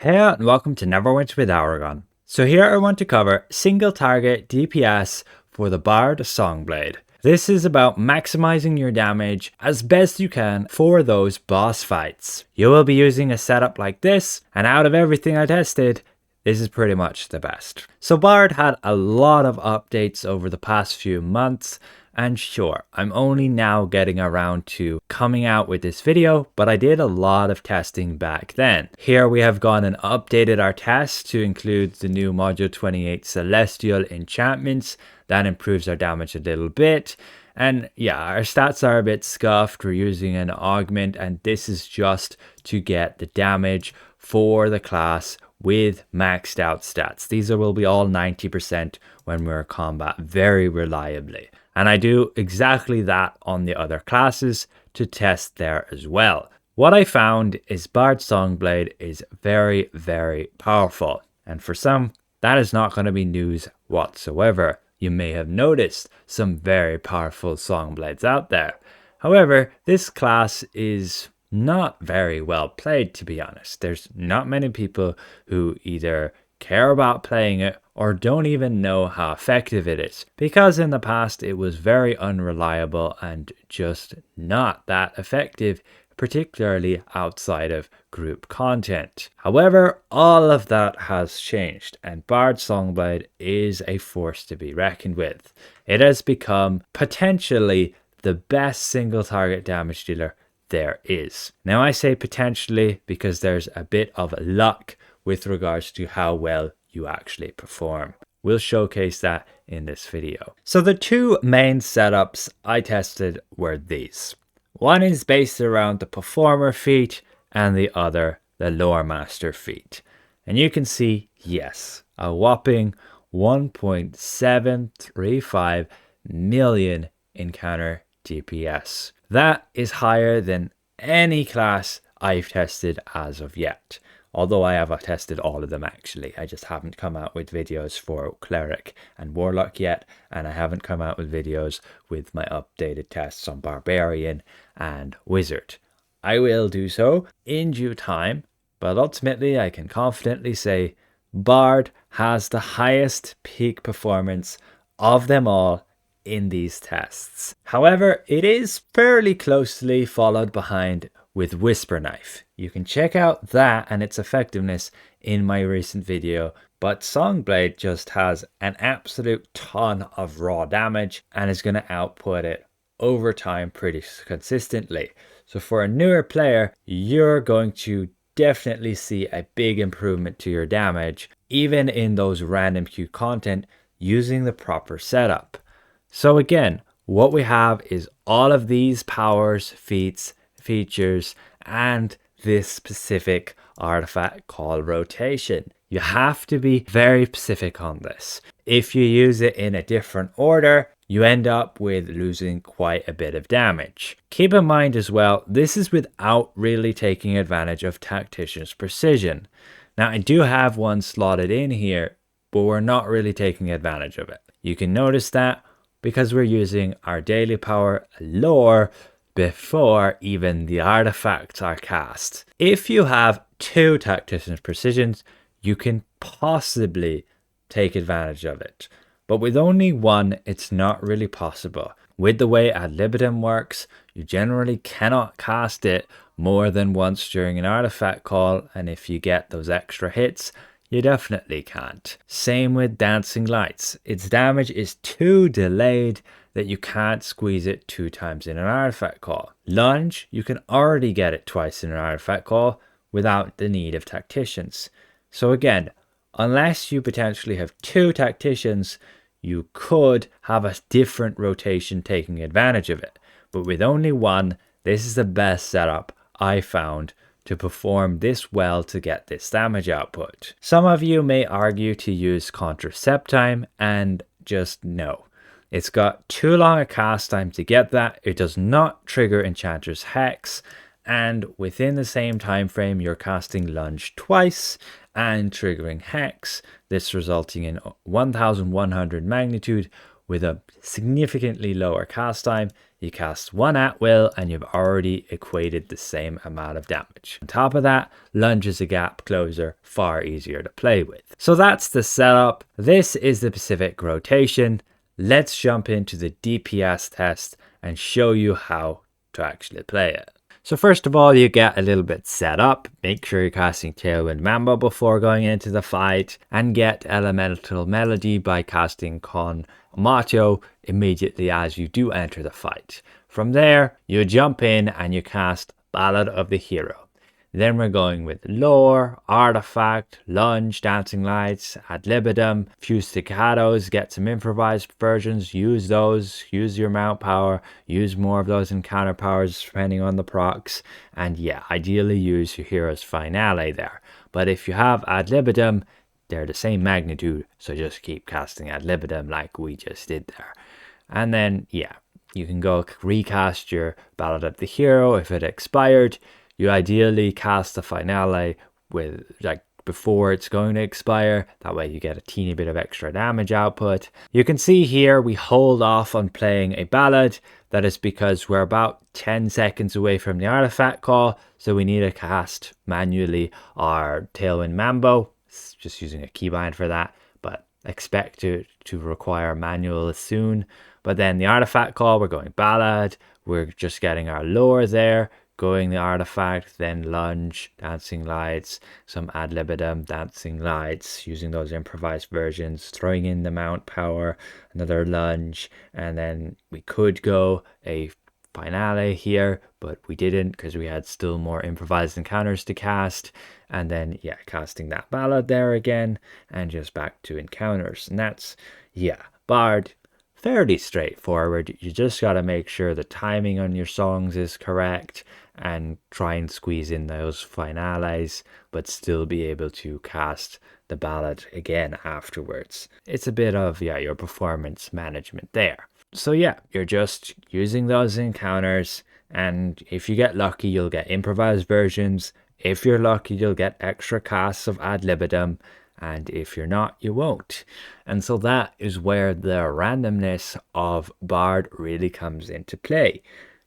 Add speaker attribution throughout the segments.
Speaker 1: Hey and welcome to Neverwinter with Aragon. So here I want to cover single target DPS for the Bard Songblade. This is about maximizing your damage as best you can for those boss fights. You will be using a setup like this, and out of everything I tested, this is pretty much the best. So Bard had a lot of updates over the past few months, and sure, I'm only now getting around to coming out with this video, but I did a lot of testing back then. Here we have gone and updated our tests to include the new M28 Celestial Enchantments. That improves our damage a little bit. And yeah, our stats are a bit scuffed. We're using an augment, and this is just to get the damage for the class with maxed out stats. These will be all 90% when we're in combat very reliably. And I do exactly that on the other classes to test there as well. What I found is Bard Songblade is very, very powerful. And for some, that is not going to be news whatsoever. You may have noticed some very powerful Songblades out there. However, this class is not very well played, to be honest. There's not many people who either care about playing it or don't even know how effective it is, because in the past it was very unreliable and just not that effective, particularly outside of group content. However, all of that has changed, and Bard Songblade is a force to be reckoned with. It has become potentially the best single target damage dealer there is. Now I say potentially because there's a bit of luck with regards to how well you actually perform. We'll showcase that in this video. So the two main setups I tested were these. One is based around the Performer feat and the other the Lore Master feat. And you can see, yes, a whopping 1.735 million encounter DPS. That is higher than any class I've tested as of yet. Although I have tested all of them actually. I just haven't come out with videos for Cleric and Warlock yet. And I haven't come out with videos with my updated tests on Barbarian and Wizard. I will do so in due time. But ultimately I can confidently say Bard has the highest peak performance of them all in these tests. However, it is fairly closely followed behind with Whisper Knife. You can check out that and its effectiveness in my recent video, but Songblade just has an absolute ton of raw damage and is going to output it over time pretty consistently. So for a newer player, you're going to definitely see a big improvement to your damage, even in those random queue content using the proper setup. So again, what we have is all of these powers, feats, features, and this specific artifact called rotation. You have to be very specific on this. If you use it in a different order, you end up with losing quite a bit of damage. Keep in mind as well, this is without really taking advantage of Tactician's Precision. Now I do have one slotted in here, but we're not really taking advantage of it. You can notice that because we're using our daily power lore before even the artifacts are cast. If you have two Tactician's Precisions, you can possibly take advantage of it. But with only one, it's not really possible. With the way Ad Libitum works, you generally cannot cast it more than once during an artifact call, and if you get those extra hits, you definitely can't. Same with Dancing Lights. Its damage is too delayed that you can't squeeze it 2 times in an artifact call. Lunge, you can already get it twice in an artifact call without the need of Tacticians. So again, unless you potentially have 2 Tacticians, you could have a different rotation taking advantage of it. But with only one, this is the best setup I found to perform this well to get this damage output. Some of you may argue to use Contraceptime, and just no. It's got too long a cast time to get that. It does not trigger Enchanter's Hex, and within the same time frame you're casting Lunge twice and triggering Hex, this resulting in 1100 magnitude with a significantly lower cast time. you cast one at will and you've already equated the same amount of damage. On top of that, Lunge is a gap closer, far easier to play with. So that's the setup. This is the Pacific rotation. Let's jump into the DPS test and show you how to actually play it. So first of all, you get a little bit set up. Make sure you're casting Tailwind Mambo before going into the fight, and get Elemental Melody by casting Con Macho immediately as you do enter the fight. From there, you jump in and you cast Ballad of the Hero. Then we're going with Lore, Artifact, Lunge, Dancing Lights, Ad Libitum, few staccatos, get some improvised versions, use those, use your mount power, use more of those encounter powers depending on the procs, and yeah, ideally use your hero's finale there. But if you have Ad Libitum, they're the same magnitude, so just keep casting Ad Libitum like we just did there. And then, yeah, you can go recast your Ballad of the Hero if it expired. You ideally cast the finale with before it's going to expire. That way you get a teeny bit of extra damage output. You can see here we hold off on playing a ballad. That is because we're about 10 seconds away from the artifact call. So we need to cast manually our Tailwind Mambo. It's just using a keybind for that. But expect to require manual soon. But then the artifact call, we're going ballad. We're just getting our lore there. Going the artifact, then lunge, dancing lights, some ad libitum, dancing lights, using those improvised versions, throwing in the mount power, another lunge, and then we could go a finale here, but we didn't because we had still more improvised encounters to cast. And then, yeah, casting that ballad there again, and just back to encounters. And that's, yeah, Bard. Fairly straightforward. You just got to make sure the timing on your songs is correct and try and squeeze in those finales, but still be able to cast the ballad again afterwards. It's a bit of, yeah, your performance management there. So yeah, you're just using those encounters, and if you get lucky, you'll get improvised versions. If you're lucky, you'll get extra casts of ad libitum. And if you're not, you won't. And so that is where the randomness of Bard really comes into play.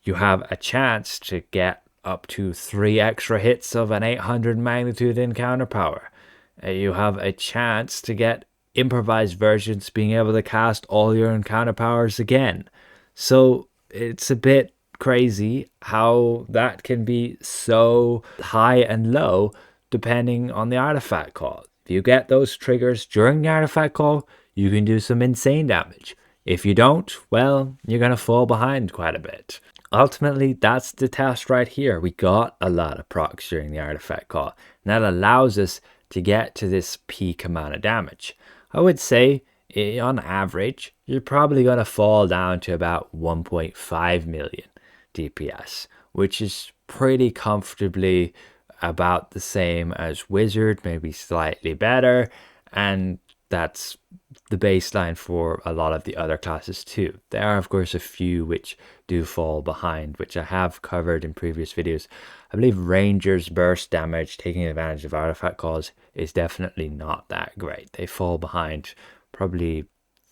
Speaker 1: You have a chance to get up to 3 extra hits of an 800 magnitude encounter power. You have a chance to get improvised versions being able to cast all your encounter powers again. So it's a bit crazy how that can be so high and low depending on the artifact call. If you get those triggers during the artifact call, you can do some insane damage. If you don't, well, you're going to fall behind quite a bit. Ultimately, that's the test right here. We got a lot of procs during the artifact call, and that allows us to get to this peak amount of damage. I would say, on average, you're probably going to fall down to about 1.5 million DPS, which is pretty comfortably about the same as Wizard, maybe slightly better, and that's the baseline for a lot of the other classes too. There are of course a few which do fall behind, which I have covered in previous videos. I believe Ranger's burst damage, taking advantage of artifact calls, is definitely not that great. They fall behind probably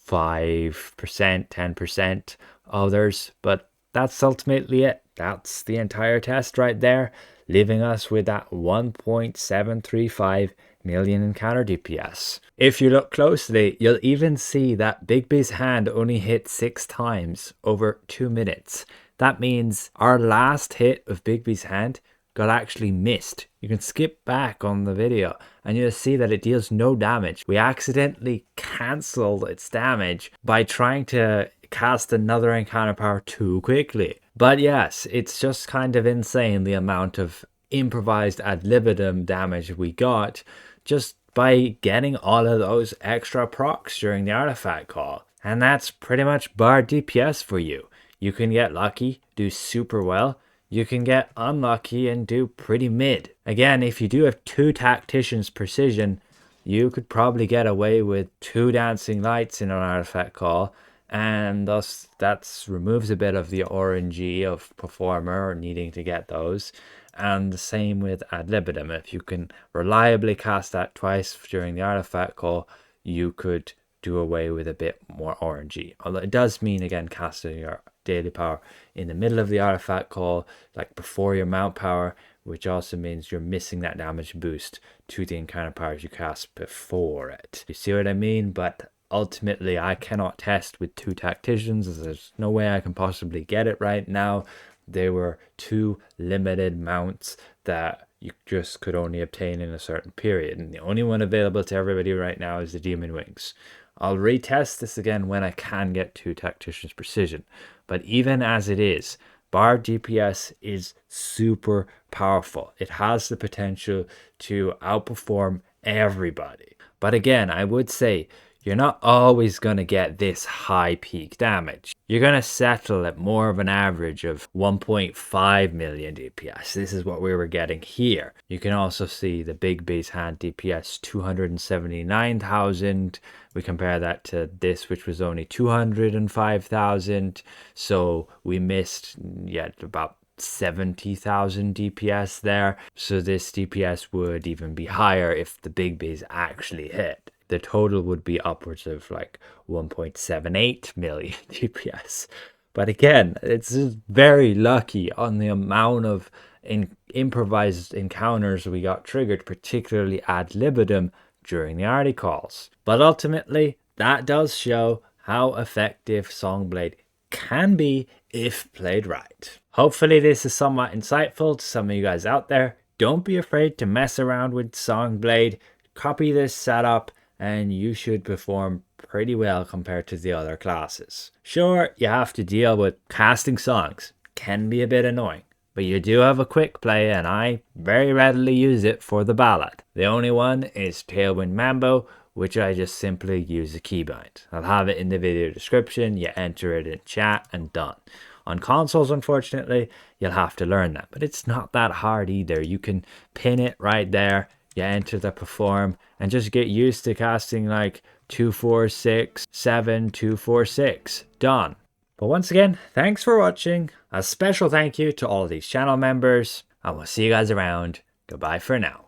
Speaker 1: 5%, 10% others, but that's ultimately it. That's the entire test right there, leaving us with that 1.735 million encounter DPS. If you look closely, you'll even see that Bigby's hand only hit 6 times over 2 minutes. That means our last hit of Bigby's hand got actually missed. You can skip back on the video and you'll see that it deals no damage. We accidentally cancelled its damage by trying to cast another encounter power too quickly. But yes, it's just kind of insane the amount of improvised ad libitum damage we got just by getting all of those extra procs during the artifact call. And that's pretty much Bard DPS for you. You can get lucky, do super well. You can get unlucky and do pretty mid. Again, if you do have 2 Tactician's Precision, you could probably get away with 2 Dancing Lights in an artifact call, and thus that removes a bit of the RNG of Performer or needing to get those. And the same with ad libitum. If you can reliably cast that twice during the artifact call, you could do away with a bit more RNG. Although it does mean, again, casting your daily power in the middle of the artifact call, like before your mount power, which also means you're missing that damage boost to the encounter powers you cast before it. You see what I mean? But ultimately, I cannot test with 2 tacticians, as there's no way I can possibly get it right now. There were 2 limited mounts that you just could only obtain in a certain period, and the only one available to everybody right now is the Demon Wings. I'll retest this again when I can get 2 tacticians precision, but even as it is, Bard DPS is super powerful. It has the potential to outperform everybody. But again, I would say you're not always going to get this high peak damage. You're going to settle at more of an average of 1.5 million DPS. This is what we were getting here. You can also see the big base hand DPS 279,000. We compare that to this, which was only 205,000. So we missed about 70,000 DPS there. So this DPS would even be higher if the big base actually hit. The total would be upwards of like 1.78 million DPS. But again, it's just very lucky on the amount of improvised encounters we got triggered, particularly ad libitum during the arty calls. But ultimately, that does show how effective Songblade can be if played right. Hopefully this is somewhat insightful to some of you guys out there. Don't be afraid to mess around with Songblade. Copy this setup and you should perform pretty well compared to the other classes. Sure, you have to deal with casting songs. Can be a bit annoying. But you do have a quick play, and I very readily use it for the ballad. The only one is Tailwind Mambo, which I just simply use a keybind. I'll have it in the video description. You enter it in chat and done. On consoles, unfortunately, you'll have to learn that. But it's not that hard either. You can pin it right there. You enter the perform and just get used to casting like 2, 4, 6, 7, 2, 4, 6. Done. But once again, thanks for watching. A special thank you to all of these channel members. And we'll see you guys around. Goodbye for now.